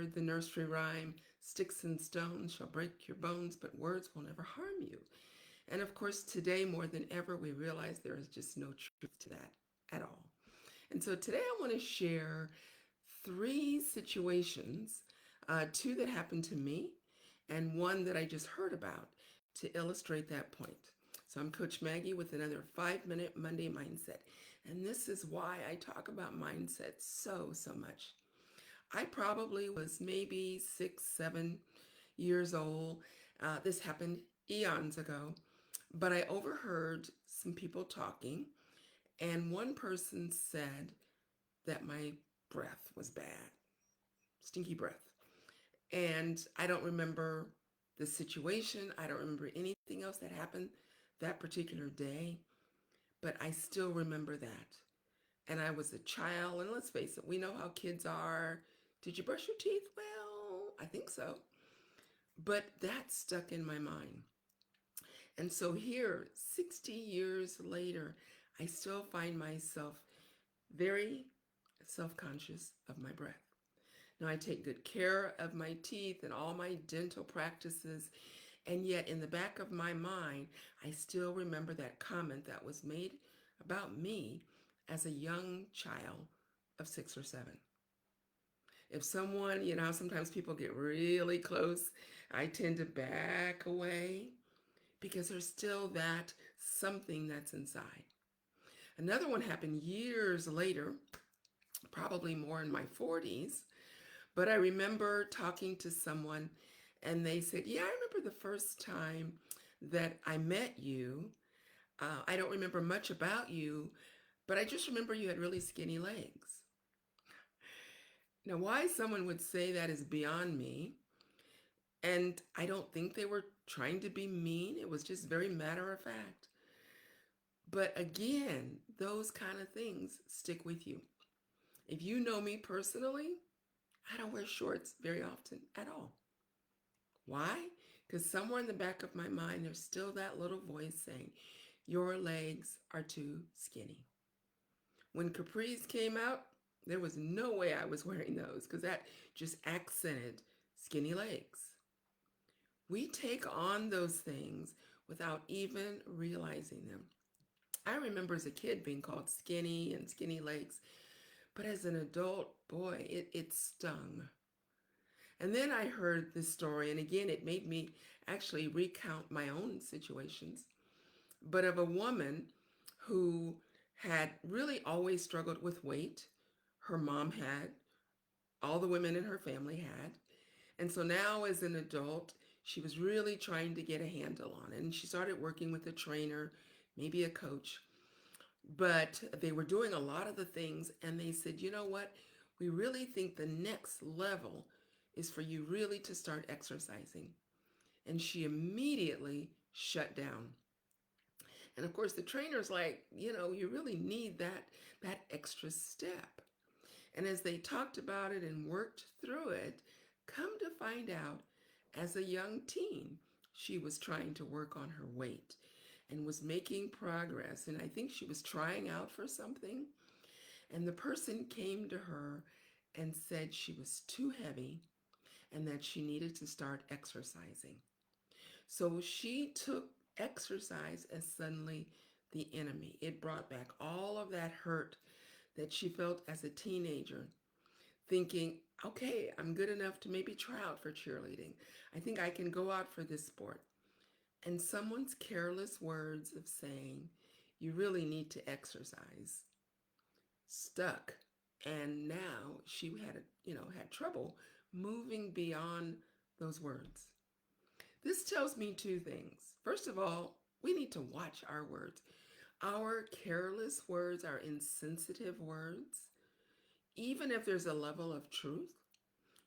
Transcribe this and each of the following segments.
heard the nursery rhyme, sticks and stones shall break your bones, but words will never harm you. And of course, today more than ever, we realize there is just no truth to that at all. And so today I want to share three situations, two that happened to me and one that I just heard about to illustrate that point. So I'm Coach Maggie with another 5-minute Monday mindset. And this is why I talk about mindset so much. I probably was maybe 6, 7 years old. This happened eons ago, but I overheard some people talking, and one person said that my breath was bad, stinky breath. And I don't remember the situation. I don't remember anything else that happened that particular day, but I still remember that. And I was a child, and let's face it, we know how kids are. Did you brush your teeth? Well, I think so. But that stuck in my mind. And so here, 60 years later, I still find myself very self-conscious of my breath. Now, I take good care of my teeth and all my dental practices, and yet in the back of my mind, I still remember that comment that was made about me as a young child of 6 or 7. If someone, you know, sometimes people get really close, I tend to back away because there's still that something that's inside. Another one happened years later, probably more in my 40s, but I remember talking to someone and they said, yeah, I remember the first time that I met you. I don't remember much about you, but I just remember you had really skinny legs. Now, why someone would say that is beyond me. And I don't think they were trying to be mean. It was just very matter of fact. But again, those kind of things stick with you. If you know me personally, I don't wear shorts very often at all. Why? Because somewhere in the back of my mind, there's still that little voice saying, your legs are too skinny. When capris came out, there was no way I was wearing those because that just accented skinny legs. We take on those things without even realizing them. I remember as a kid being called skinny and skinny legs, but as an adult, boy, it stung. And then I heard this story, and again, it made me actually recount my own situations, but of a woman who had really always struggled with weight. Her mom had, all the women in her family had. And so now as an adult, she was really trying to get a handle on it. And she started working with a trainer, maybe a coach. But they were doing a lot of the things, and they said, you know what? We really think the next level is for you really to start exercising. And she immediately shut down. And of course, the trainer's like, you know, you really need that extra step. And as they talked about it and worked through it, come to find out, as a young teen, she was trying to work on her weight and was making progress. And I think she was trying out for something. And the person came to her and said she was too heavy and that she needed to start exercising. So she took exercise as suddenly the enemy. It brought back all of that hurt that she felt as a teenager, thinking, okay, I'm good enough to maybe try out for cheerleading. I think I can go out for this sport. And someone's careless words of saying, you really need to exercise, stuck. And now she had trouble moving beyond those words. This tells me two things. First of all, we need to watch our words. Our careless words, our insensitive words, even if there's a level of truth,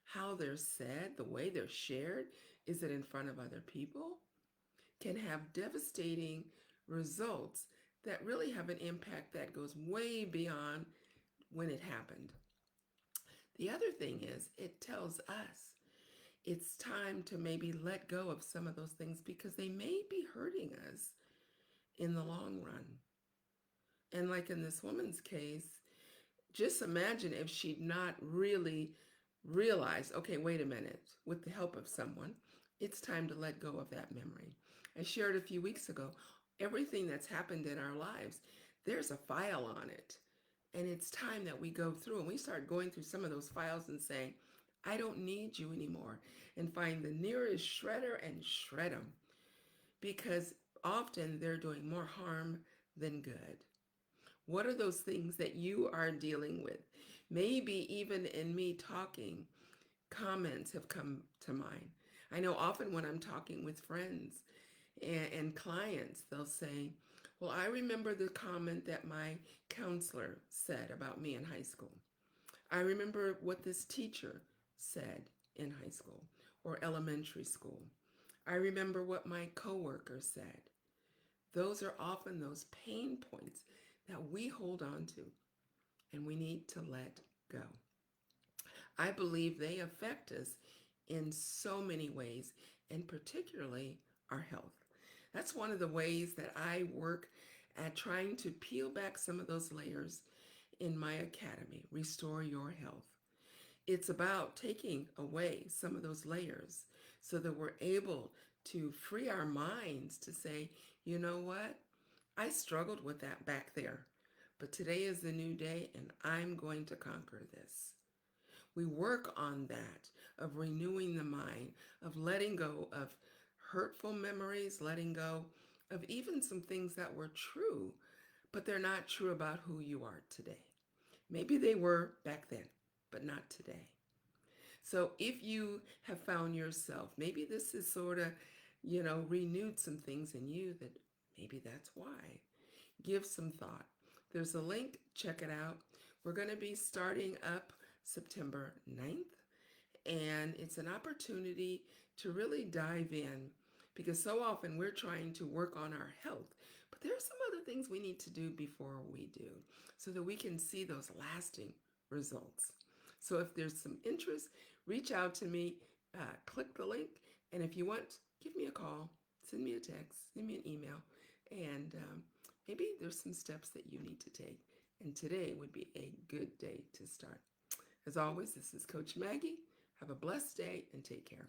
how they're said, the way they're shared, is it in front of other people, can have devastating results that really have an impact that goes way beyond when it happened. The other thing is, it tells us it's time to maybe let go of some of those things because they may be hurting us in the long run. And like in this woman's case, just imagine if she'd not really realize, okay, wait a minute, with the help of someone, it's time to let go of that memory. I shared a few weeks ago, everything that's happened in our lives, there's a file on it. And it's time that we go through and we start going through some of those files and saying, I don't need you anymore. And find the nearest shredder and shred them because often they're doing more harm than good. What are those things that you are dealing with? Maybe even in me talking, comments have come to mind. I know often when I'm talking with friends and clients, they'll say, well, I remember the comment that my counselor said about me in high school. I remember what this teacher said in high school or elementary school. I remember what my coworker said. Those are often those pain points that we hold on to and we need to let go. I believe they affect us in so many ways, and particularly our health. That's one of the ways that I work at trying to peel back some of those layers in my academy, Restore Your Health. It's about taking away some of those layers so that we're able to free our minds to say, you know what? I struggled with that back there, but today is the new day and I'm going to conquer this. We work on that of renewing the mind, of letting go of hurtful memories, letting go of even some things that were true, but they're not true about who you are today. Maybe they were back then, but not today. So if you have found yourself, maybe this is sort of, renewed some things in you that maybe that's why. Give some thought. There's a link, check it out. We're going to be starting up September 9th, and it's an opportunity to really dive in because so often we're trying to work on our health, but there are some other things we need to do before we do so that we can see those lasting results. So if there's some interest, reach out to me, click the link, and if you want, give me a call, send me a text, send me an email, and maybe there's some steps that you need to take. And today would be a good day to start. As always, this is Coach Maggie. Have a blessed day and take care.